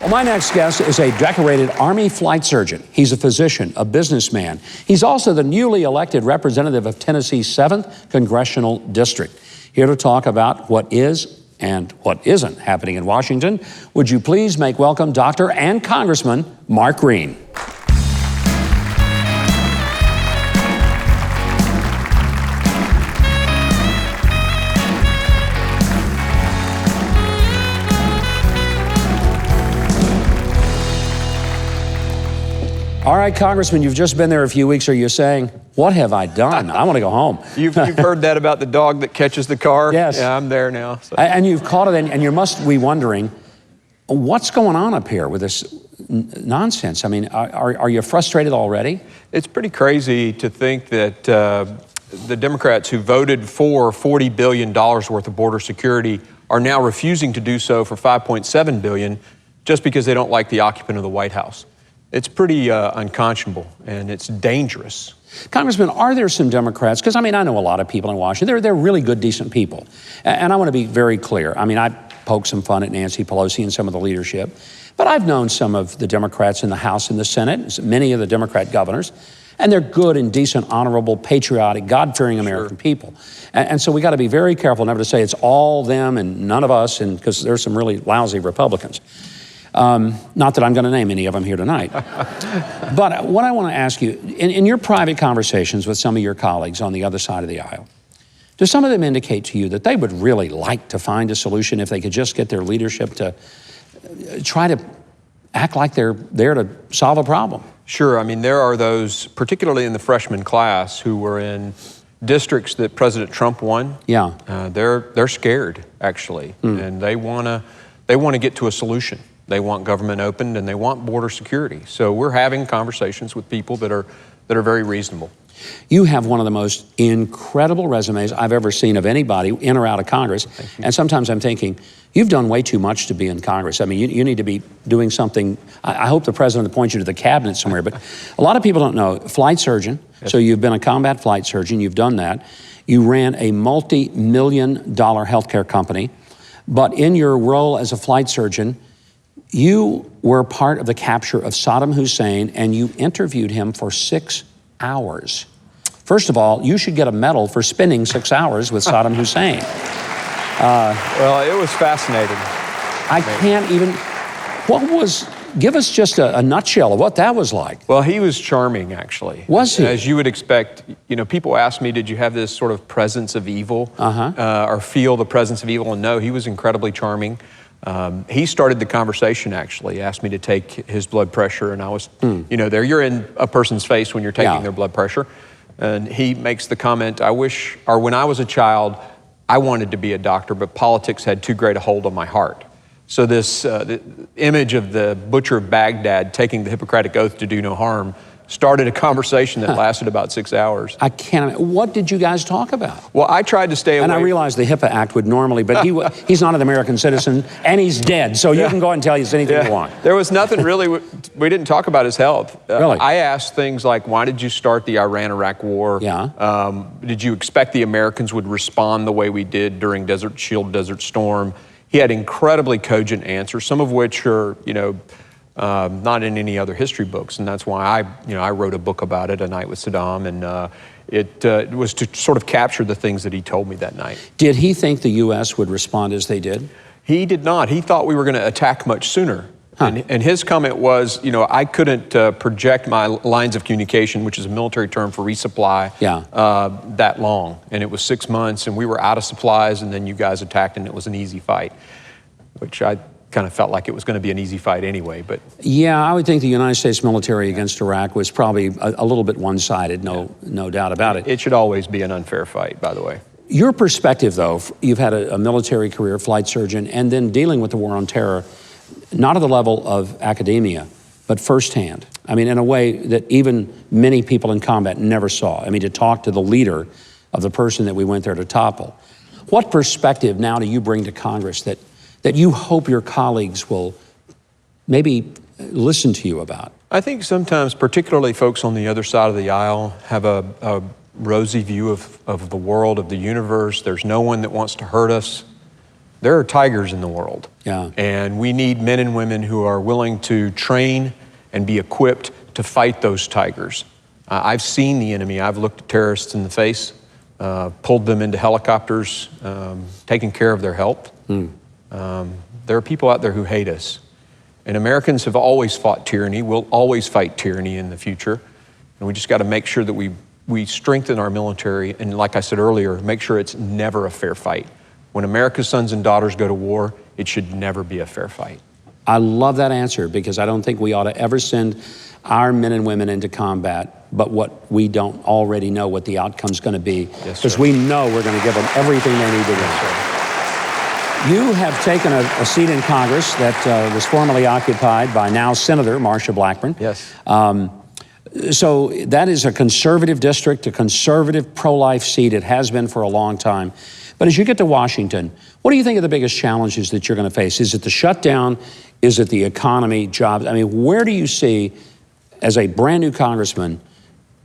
Well, my next guest is a decorated Army flight surgeon. He's a physician, a businessman. He's also the newly elected representative of Tennessee's 7th Congressional District. Here to talk about what is and what isn't happening in Washington, would you please make welcome Dr. and Congressman Mark Green. All right, Congressman, you've just been there a few weeks. Are you saying, what have I done? I want to go home. You've heard that about the dog that catches the car? Yes. Yeah, I'm there now. So. And you've caught it, and you must be wondering, what's going on up here with this nonsense? I mean, are you frustrated already? It's pretty crazy to think that the Democrats who voted for $40 billion worth of border security are now refusing to do so for $5.7 billion just because they don't like the occupant of the White House. It's pretty unconscionable, and it's dangerous. Congressman, are there some Democrats, because I mean, I know a lot of people in Washington, they're really good, decent people. And I want to be very clear. I mean, I poke some fun at Nancy Pelosi and some of the leadership, but I've known some of the Democrats in the House and the Senate, many of the Democrat governors, and they're good and decent, honorable, patriotic, God-fearing American people. And so we got to be very careful never to say it's all them and none of us, and because there's some really lousy Republicans. Not that I'm going to name any of them here tonight. But what I want to ask you, in your private conversations with some of your colleagues on the other side of the aisle, do some of them indicate to you that they would really like to find a solution if they could just get their leadership to try to act like they're there to solve a problem? Sure. I mean, there are those, particularly in the freshman class, who were in districts that President Trump won. Yeah. They're scared, actually, and they want to get to a solution. They want government opened, and they want border security. So we're having conversations with people that are very reasonable. You have one of the most incredible resumes I've ever seen of anybody in or out of Congress. And sometimes I'm thinking, you've done way too much to be in Congress. I mean, you need to be doing something. I hope the president appoints you to the cabinet somewhere. But a lot of people don't know, flight surgeon. Yes. So you've been a combat flight surgeon. You've done that. You ran a multi-million-dollar healthcare company. But in your role as a flight surgeon, you were part of the capture of Saddam Hussein, and you interviewed him for 6 hours. First of all, you should get a medal for spending 6 hours with Saddam Hussein. Well, it was fascinating. I can't even, give us just a nutshell of what that was like. Well, he was charming, actually. Was he? As you would expect, you know, people ask me, did you have this sort of presence of evil or feel the presence of evil? And no, he was incredibly charming. He started the conversation, actually, asked me to take his blood pressure, and I was, you know, you're in a person's face when you're taking their blood pressure. And he makes the comment, when I was a child, I wanted to be a doctor, but politics had too great a hold on my heart. So this the image of the butcher of Baghdad taking the Hippocratic Oath to do no harm started a conversation that lasted about 6 hours. I can't. What did you guys talk about? Well, I tried to stay away. And I realize the HIPAA Act would normally, but he's not an American citizen, and he's dead, so you can go ahead and tell us anything you want. There was nothing really, we didn't talk about his health. Really? I asked things like, why did you start the Iran-Iraq war? Yeah. Did you expect the Americans would respond the way we did during Desert Shield, Desert Storm? He had incredibly cogent answers, some of which are, you know, not in any other history books, and that's why I wrote a book about it, A Night with Saddam, and it was to sort of capture the things that he told me that night. Did he think the U.S. would respond as they did? He did not. He thought we were going to attack much sooner. And his comment was, you know, I couldn't project my lines of communication, which is a military term for resupply, that long. And it was 6 months, and we were out of supplies, and then you guys attacked, and it was an easy fight, which I kind of felt like it was going to be an easy fight anyway. But yeah, I would think the United States military against Iraq was probably a little bit one-sided, no doubt about it. It should always be an unfair fight, by the way. Your perspective, though, you've had a military career, flight surgeon, and then dealing with the war on terror, not at the level of academia, but firsthand. I mean, in a way that even many people in combat never saw. I mean, to talk to the leader of the person that we went there to topple. What perspective now do you bring to Congress that you hope your colleagues will maybe listen to you about? I think sometimes, particularly folks on the other side of the aisle, have a rosy view of the world, of the universe. There's no one that wants to hurt us. There are tigers in the world. Yeah. And we need men and women who are willing to train and be equipped to fight those tigers. I've seen the enemy. I've looked at terrorists in the face, pulled them into helicopters, taken care of their health. There are people out there who hate us. And Americans have always fought tyranny. We'll always fight tyranny in the future. And we just got to make sure that we strengthen our military. And like I said earlier, make sure it's never a fair fight. When America's sons and daughters go to war, it should never be a fair fight. I love that answer, because I don't think we ought to ever send our men and women into combat, but what we don't already know what the outcome's going to be, because we know we're going to give them everything they need to win. You have taken a seat in Congress that was formerly occupied by now Senator Marsha Blackburn. Yes. So that is a conservative district, a conservative pro-life seat. It has been for a long time. But as you get to Washington, what do you think are the biggest challenges that you're going to face? Is it the shutdown? Is it the economy, jobs? I mean, where do you see, as a brand new congressman,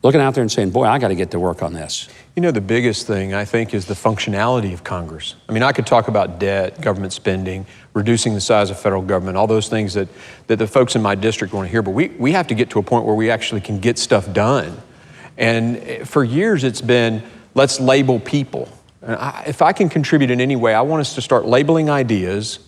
looking out there and saying, boy, I got to get to work on this? You know, the biggest thing, I think, is the functionality of Congress. I mean, I could talk about debt, government spending, reducing the size of federal government, all those things that the folks in my district want to hear, but we have to get to a point where we actually can get stuff done. And for years, it's been, let's label people. And if I can contribute in any way, I want us to start labeling ideas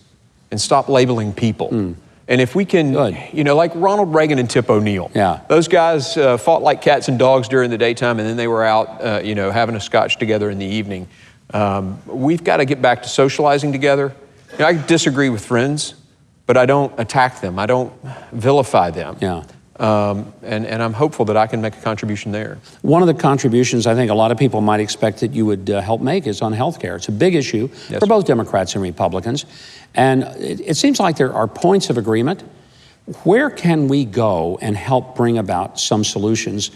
and stop labeling people. And if we can, you know, like Ronald Reagan and Tip O'Neill. Yeah. Those guys fought like cats and dogs during the daytime, and then they were out, you know, having a scotch together in the evening. We've got to get back to socializing together. You know, I disagree with friends, but I don't attack them. I don't vilify them. Yeah. And I'm hopeful that I can make a contribution there. One of the contributions I think a lot of people might expect that you would help make is on health care. It's a big issue for both Democrats and Republicans. And it seems like there are points of agreement. Where can we go and help bring about some solutions?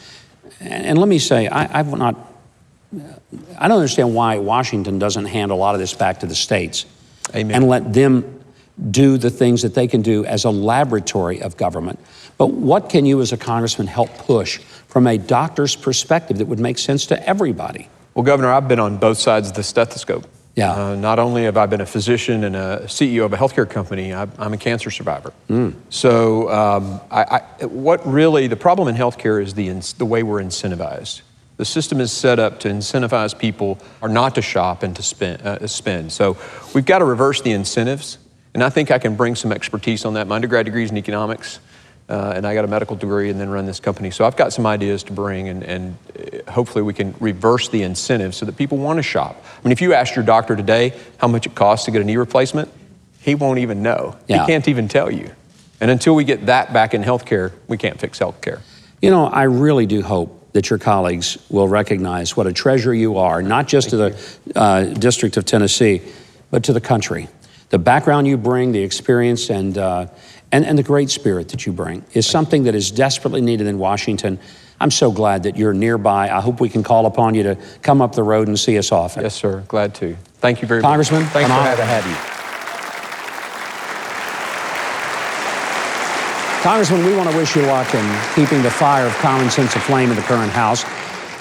And let me say, I don't understand why Washington doesn't hand a lot of this back to the states. Amen. And let them do the things that they can do as a laboratory of government. But what can you as a congressman help push from a doctor's perspective that would make sense to everybody? Well, Governor, I've been on both sides of the stethoscope. Yeah. Not only have I been a physician and a CEO of a healthcare company, I'm a cancer survivor. So what really, the problem in healthcare is the way we're incentivized. The system is set up to incentivize people or not to shop and to spend. So we've got to reverse the incentives. And I think I can bring some expertise on that. My undergrad degree is in economics, and I got a medical degree and then run this company. So I've got some ideas to bring, and hopefully we can reverse the incentives so that people want to shop. I mean, if you ask your doctor today how much it costs to get a knee replacement, he won't even know. Yeah. He can't even tell you. And until we get that back in healthcare, we can't fix healthcare. You know, I really do hope that your colleagues will recognize what a treasure you are, not just to the District of Tennessee, but to the country. The background you bring, the experience, and the great spirit that you bring is something that is desperately needed in Washington. I'm so glad that you're nearby. I hope we can call upon you to come up the road and see us often. Yes, sir. Glad to. Thank you very Congressman, much. Congressman, an honor to have you. Congressman, we want to wish you luck in keeping the fire of common sense aflame in the current House.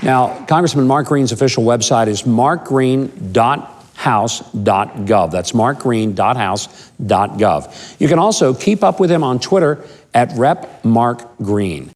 Now, Congressman Mark Green's official website is markgreen.house.gov. That's markgreen.house.gov. You can also keep up with him on Twitter at @RepMarkGreen.